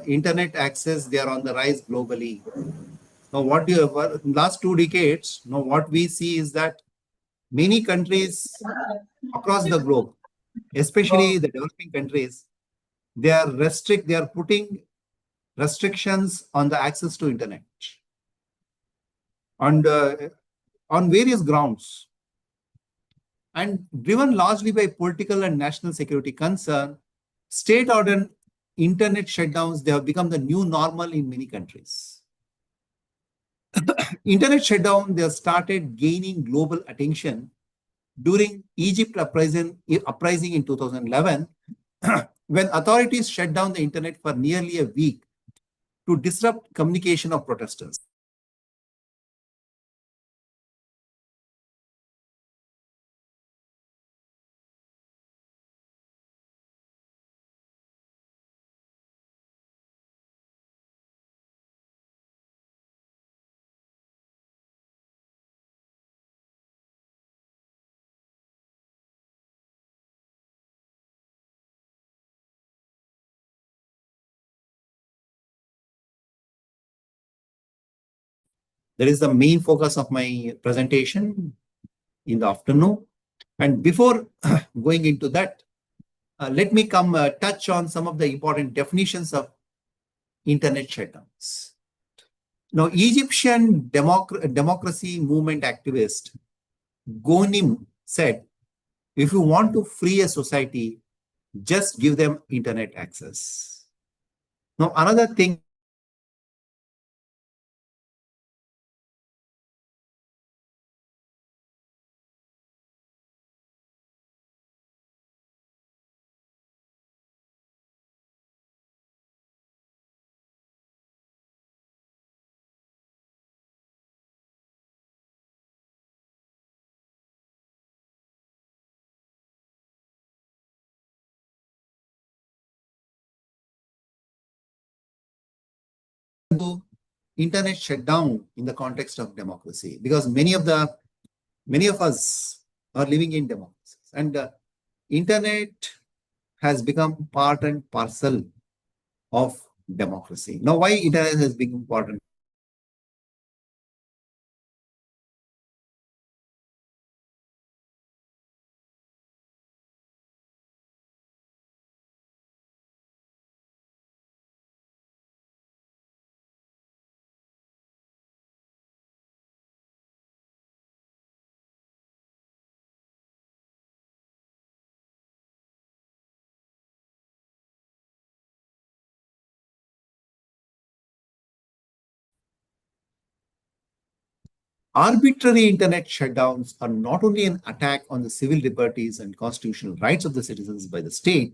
internet access, they are on the rise globally. Now, what do you, last 2 decades, now what we see is that many countries across the globe, especially the developing countries, they are putting restrictions on the access to internet and on various grounds. And driven largely by political and national security concern, state-ordered internet shutdowns, they have become the new normal in many countries. Internet shutdown, they have started gaining global attention during Egypt uprising in 2011, when authorities shut down the internet for nearly a week to disrupt communication of protesters. That is the main focus of my presentation in the afternoon. And before going into that, let me touch on some of the important definitions of internet shutdowns. Now, Egyptian democracy movement activist Ghonim said, if you want to free a society, just give them internet access. Now, another thing internet shutdown in the context of democracy, because many of us are living in democracies, and internet has become part and parcel of democracy. Now, why internet has become important? Arbitrary internet shutdowns are not only an attack on the civil liberties and constitutional rights of the citizens by the state,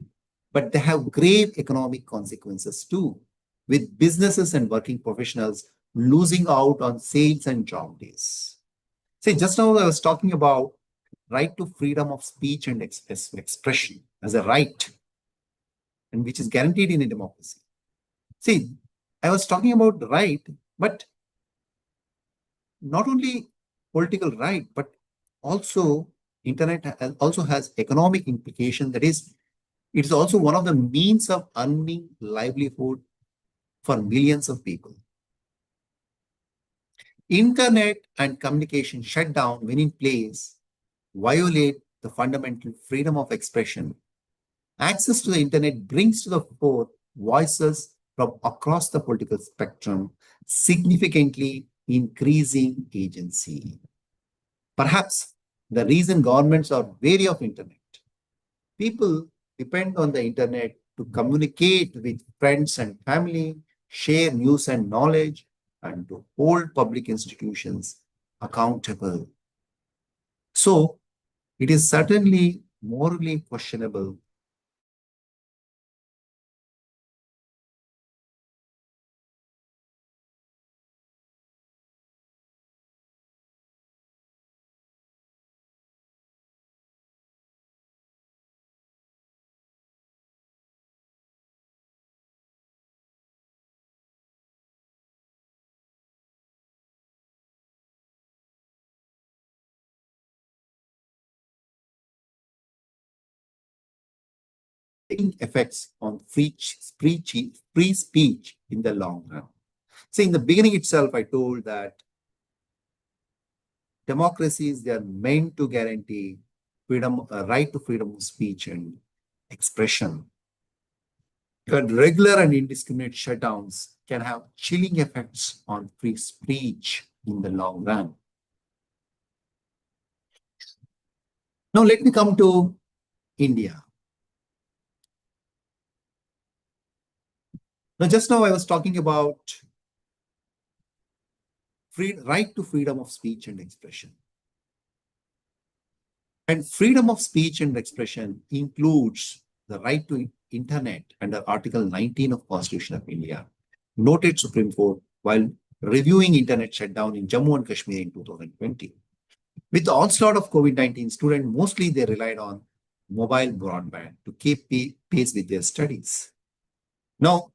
but they have grave economic consequences too, with businesses and working professionals losing out on sales and job days. See, just now I was talking about right to freedom of speech and expression as a right, and which is guaranteed in a democracy. See, I was talking about the right, but not only political right, but also internet also has economic implication. That is, it is also one of the means of earning livelihood for millions of people. Internet and communication shutdown, when in place, violate the fundamental freedom of expression. Access to the internet brings to the fore voices from across the political spectrum, significantly increasing agency. Perhaps the reason governments are wary of internet. People depend on the internet to communicate with friends and family, share news and knowledge, and to hold public institutions accountable. So, it is certainly morally questionable effects on free speech in the long run. See, in the beginning itself, I told that democracies, they are meant to guarantee freedom, right to freedom of speech and expression. But regular and indiscriminate shutdowns can have chilling effects on free speech in the long run. Now, let me come to India. Now, just now I was talking about right to freedom of speech and expression. And freedom of speech and expression includes the right to internet under Article 19 of Constitution of India, noted Supreme Court while reviewing internet shutdown in Jammu and Kashmir in 2020. With the onslaught of COVID-19, students mostly they relied on mobile broadband to keep pace with their studies. Now,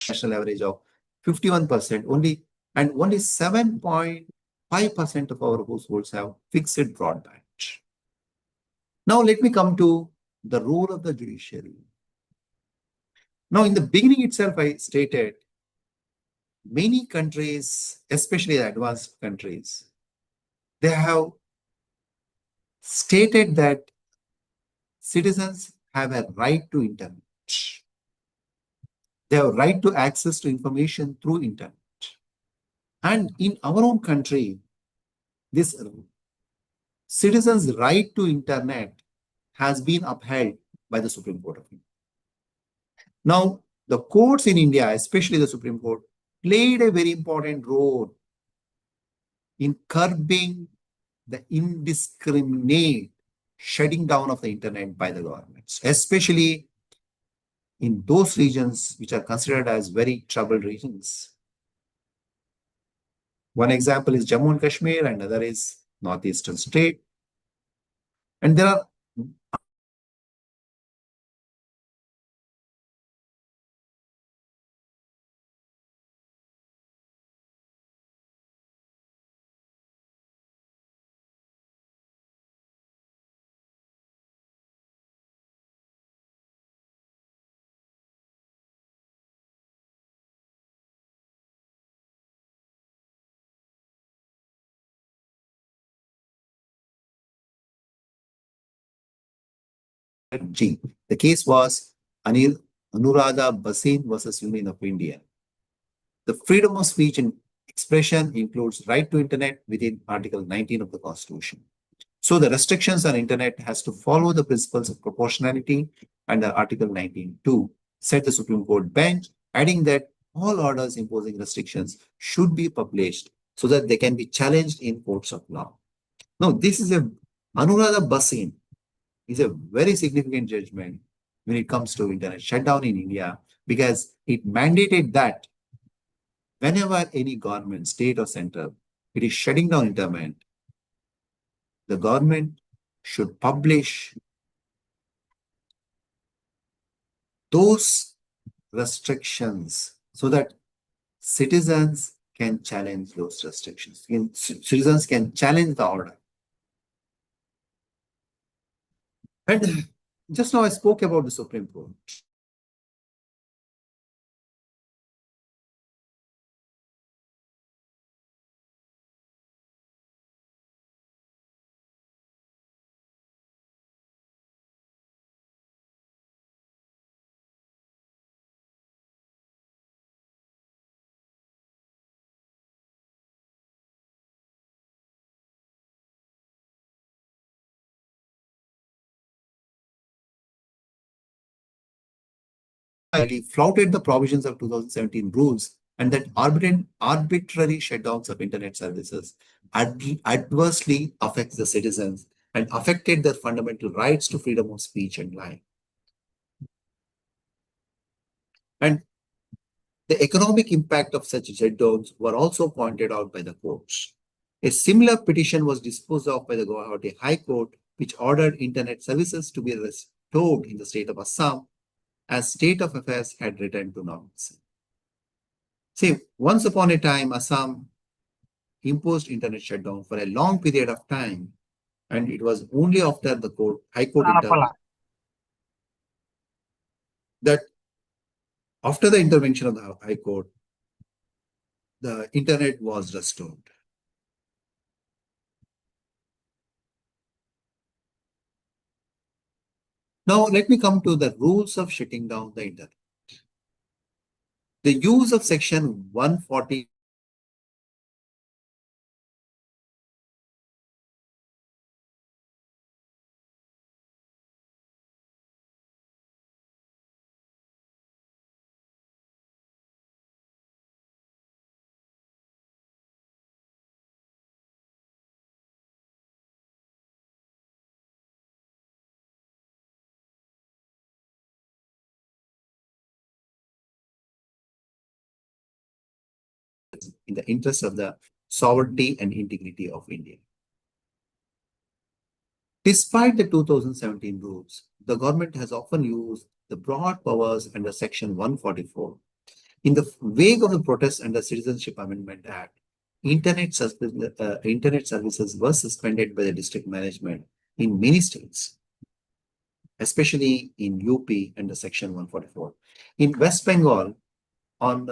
national average of 51% only, and only 7.5% of our households have fixed broadband. Now, let me come to the role of the judiciary. Now, in the beginning itself, I stated many countries, especially the advanced countries, they have stated that citizens have a right to internet. They have a right to access to information through internet. And in our own country, this citizens' right to internet has been upheld by the Supreme Court of India. Now, the courts in India, especially the Supreme Court, played a very important role in curbing the indiscriminate shutting down of the internet by the governments, especially in those regions which are considered as very troubled regions. One example is Jammu and Kashmir, and another is northeastern state. And there are G. The case was Anuradha Bhasin versus Union of India. The freedom of speech and expression includes right to internet within Article 19 of the Constitution. So the restrictions on internet has to follow the principles of proportionality under Article 19.2, said the Supreme Court bench, adding that all orders imposing restrictions should be published so that they can be challenged in courts of law. Now, this is a Anuradha Bhasin is a very significant judgment when it comes to internet shutdown in India, because it mandated that whenever any government, state or central, it is shutting down internet, the government should publish those restrictions so that citizens can challenge those restrictions. Citizens can challenge the order. And just now I spoke about the Supreme Court. Flouted the provisions of 2017 rules, and that arbitrary shutdowns of internet services adversely affects the citizens and affected their fundamental rights to freedom of speech and life. And the economic impact of such shutdowns were also pointed out by the courts. A similar petition was disposed of by the Guwahati High Court, which ordered internet services to be restored in the state of Assam as state of affairs had returned to normalcy. See, once upon a time, Assam imposed internet shutdown for a long period of time, and it was only after the High Court intervened that after the intervention of the High Court, the internet was restored. Now, let me come to the rules of shutting down the internet. The use of Section 140 in the interest of the sovereignty and integrity of India. Despite the 2017 rules, the government has often used the broad powers under Section 144. In the wake of the protests under Citizenship Amendment Act, internet services were suspended by the district management in many states, especially in UP under Section 144. In West Bengal, on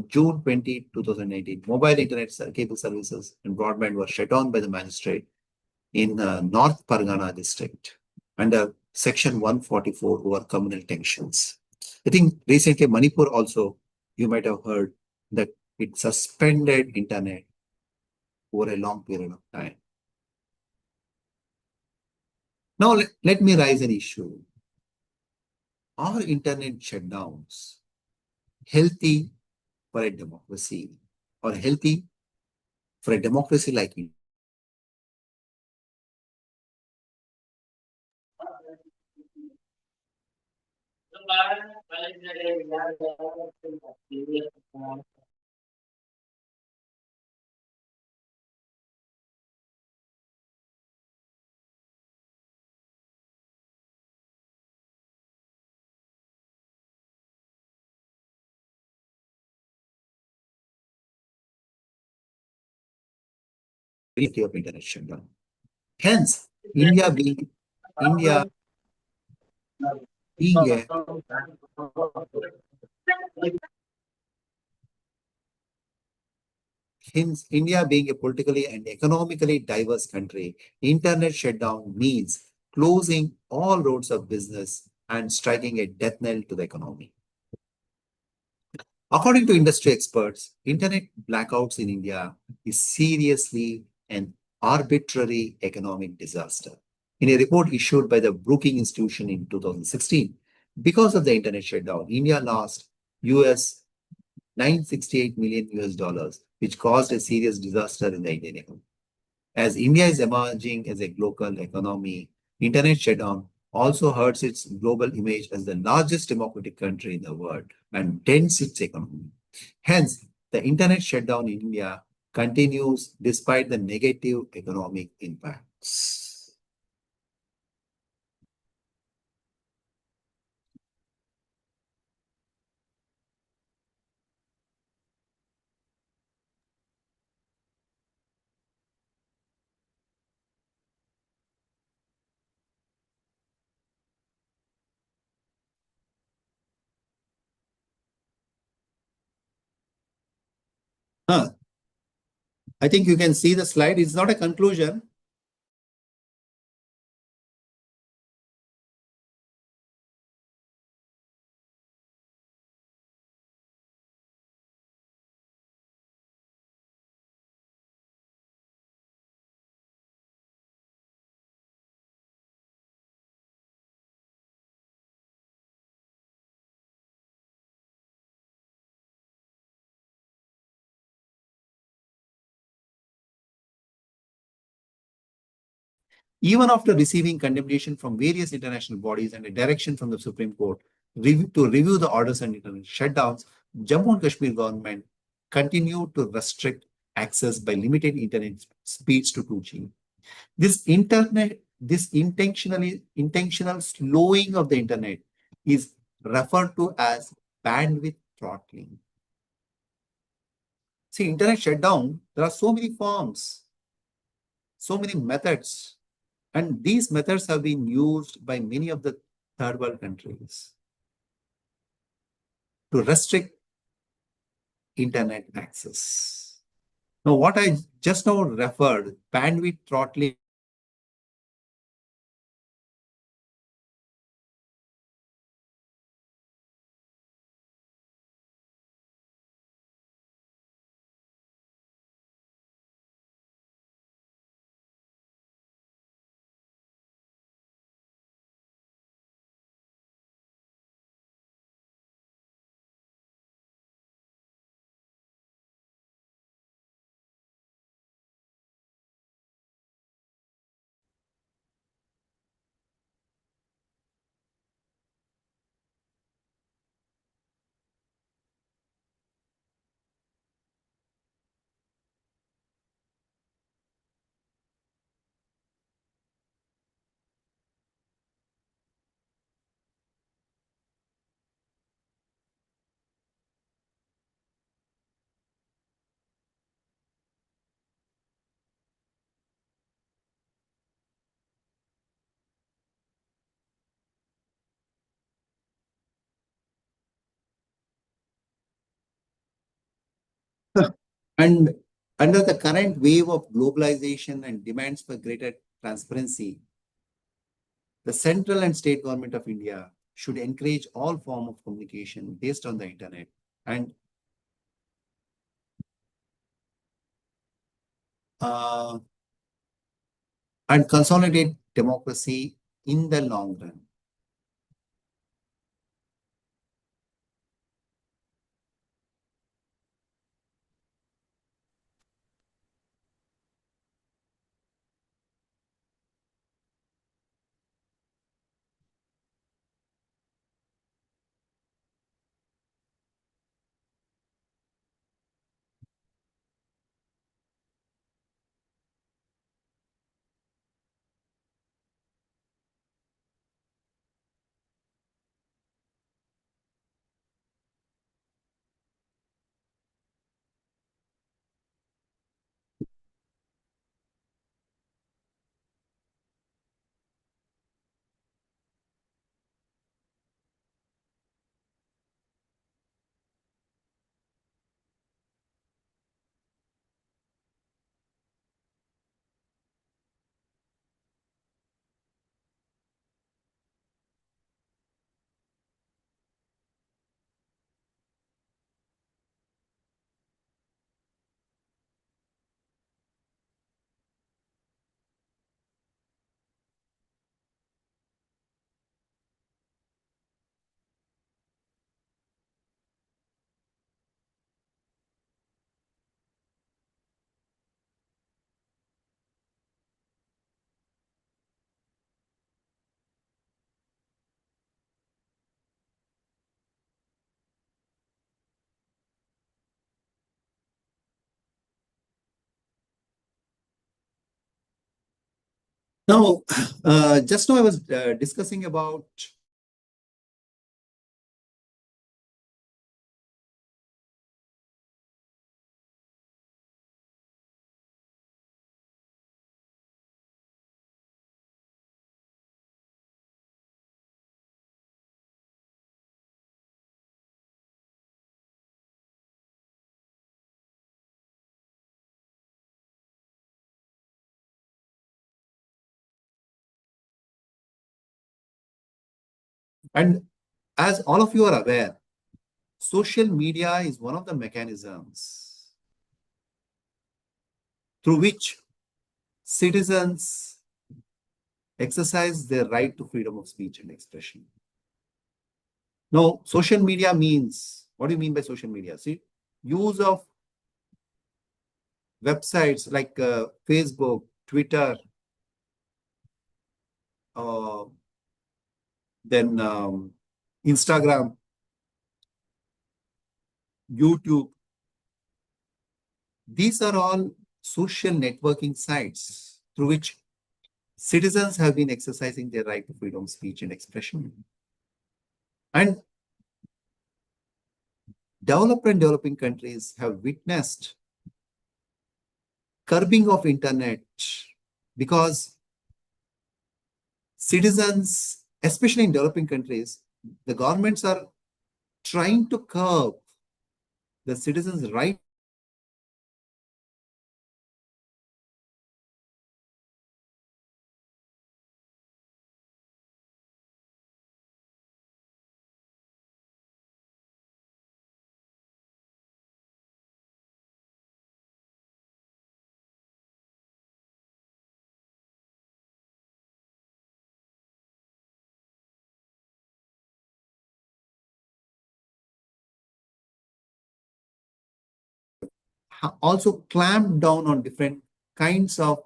June 20, 2019, mobile internet cable services and broadband were shut down by the magistrate in North Pargana district under Section 144 over communal tensions. I think recently Manipur also, you might have heard that it suspended internet over a long period of time. Now, let me raise an issue. Are internet shutdowns healthy for a democracy or healthy for a democracy like India? Of internet shutdown. Hence, India being a Hence, India being a politically and economically diverse country, internet shutdown means closing all roads of business and striking a death knell to the economy. According to industry experts, internet blackouts in India is seriously an arbitrary economic disaster. In a report issued by the Brookings Institution in 2016, because of the internet shutdown, India lost US 968 million US dollars, which caused a serious disaster in the Indian economy. As India is emerging as a global economy, internet shutdown also hurts its global image as the largest democratic country in the world and dents its economy. Hence, the internet shutdown in India continues despite the negative economic impacts. Huh. I think you can see the slide. It's not a conclusion. Even after receiving condemnation from various international bodies and a direction from the Supreme Court, to review the orders and internet shutdowns, Jammu and Kashmir government continued to restrict access by limiting internet speeds to 2G. This intentional slowing of the internet is referred to as bandwidth throttling. See, internet shutdown, there are so many forms, so many methods, and these methods have been used by many of the third world countries to restrict internet access. Now, what I just now referred, bandwidth throttling, and under the current wave of globalization and demands for greater transparency, the central and state government of India should encourage all form of communication based on the internet and uh, and consolidate democracy in the long run. Now, just now I was discussing about and as all of you are aware, social media is one of the mechanisms through which citizens exercise their right to freedom of speech and expression. Now, social media means, what do you mean by social media? See, use of websites like Facebook, Twitter, uh, then Instagram, YouTube. These are all social networking sites through which citizens have been exercising their right to freedom of speech and expression. And developed and developing countries have witnessed curbing of internet because citizens, especially in developing countries, the governments are trying to curb the citizens' right also clamp down on different kinds of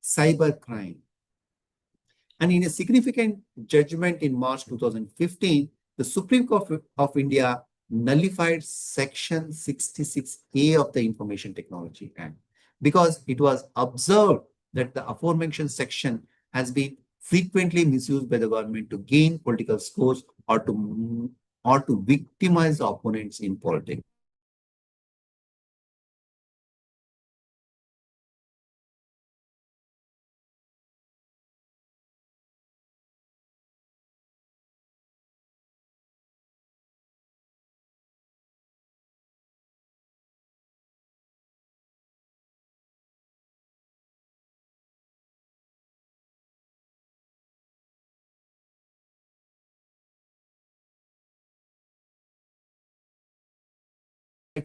cyber crime. And in a significant judgment in March 2015, the Supreme Court of India nullified Section 66A of the Information Technology Act because it was observed that the aforementioned section has been frequently misused by the government to gain political scores or to victimize the opponents in politics.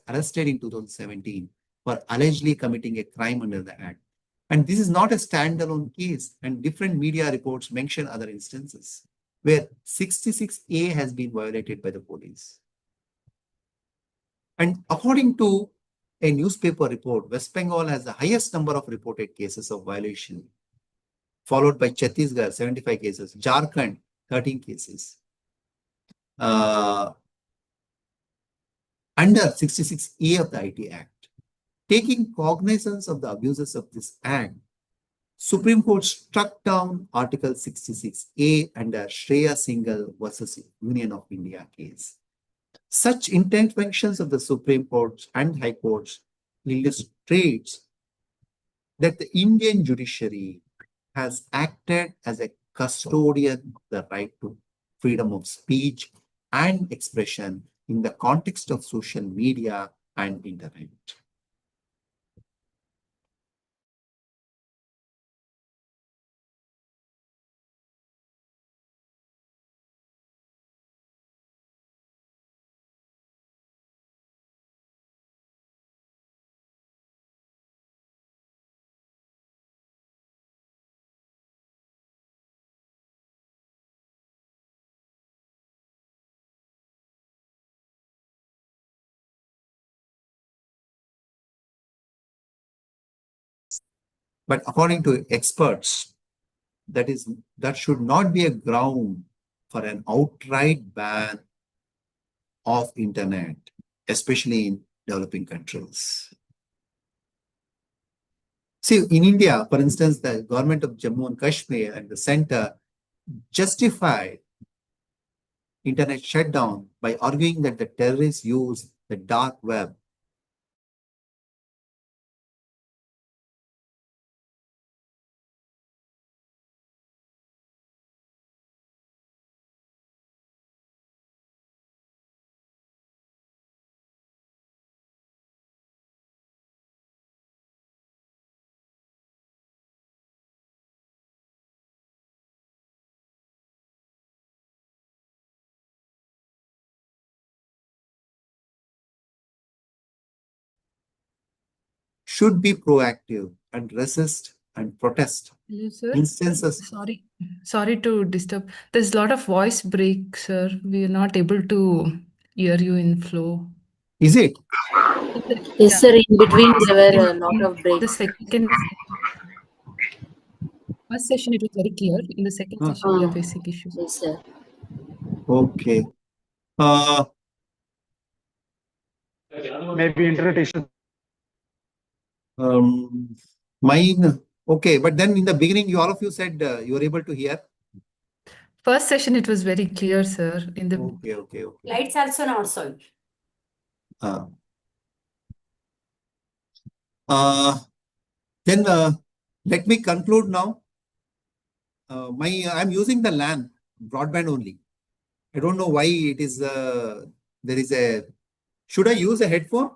Arrested in 2017 for allegedly committing a crime under the Act. And this is not a standalone case, and different media reports mention other instances where 66A has been violated by the police. And according to a newspaper report, West Bengal has the highest number of reported cases of violation, followed by Chhattisgarh, 75 cases, Jharkhand, 13 cases. Under 66A of the IT Act. Taking cognizance of the abuses of this Act, Supreme Court struck down Article 66A under Shreya Singhal versus Union of India case. Such interventions of the Supreme Court and High Courts illustrates that the Indian judiciary has acted as a custodian of the right to freedom of speech and expression in the context of social media and internet. But according to experts, that should not be a ground for an outright ban of internet, especially in developing countries. See, in India, for instance, the government of Jammu and Kashmir and the center justify internet shutdown by arguing that the terrorists use the dark web should be proactive and resist and protest Hello, sir. instances. Sorry to disturb. There's a lot of voice break, sir. We are not able to hear you in flow. Is it? Yes, sir. In between, there were a In lot of the breaks. first session, it was very clear. In the second session, we have basic issues. Yes, sir. Okay. Maybe internet issue. Mine. Okay, but then in the beginning, you all of you said you were able to hear. First session, it was very clear, sir. In the Okay. Lights also not so. Uh, then let me conclude now. I'm using the LAN broadband only. I don't know why it is. There is a. Should I use a headphone?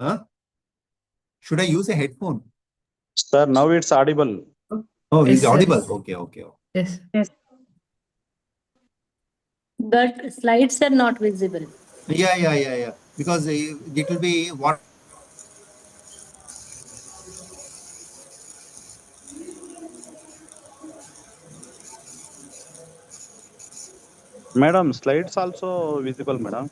Huh? Should I use a headphone? Sir, now it's audible. Oh, Yes, it's sir. audible. Okay. Yes. But slides are not visible. Yeah. Because it will be what. Madam, slides also visible, madam.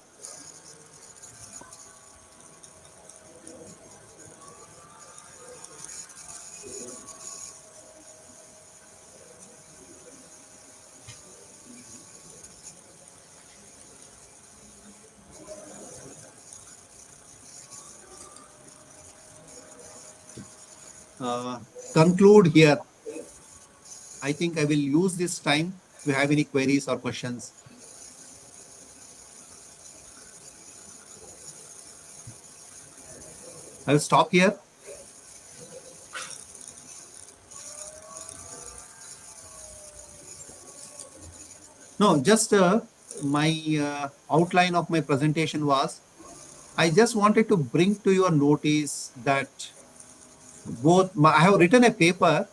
Conclude here. I think I will use this time. If you have any queries or questions. I will stop here. No, just my outline of my presentation was, I just wanted to bring to your notice that I have written a paper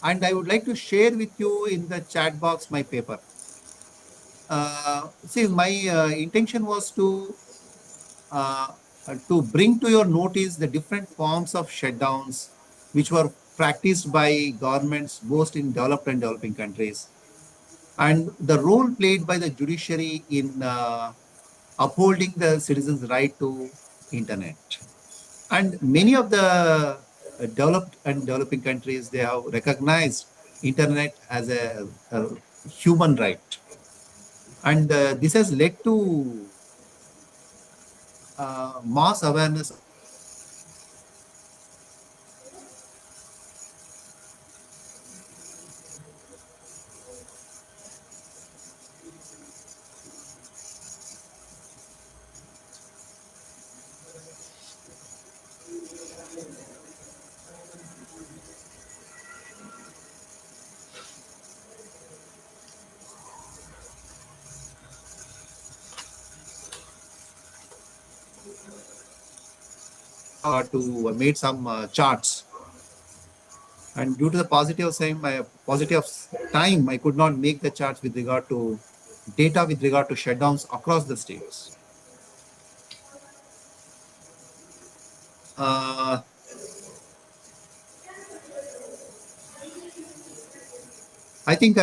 and I would like to share with you in the chat box my paper. See, my intention was uh, to bring to your notice the different forms of shutdowns which were practiced by governments both in developed and developing countries, and the role played by the judiciary in upholding the citizens' right to internet. And many of the developed and developing countries, they have recognized internet as a human right. And this has led to mass awareness to made some charts. And due to the positive time, I could not make the charts with regard to data with regard to shutdowns across the states. I think I will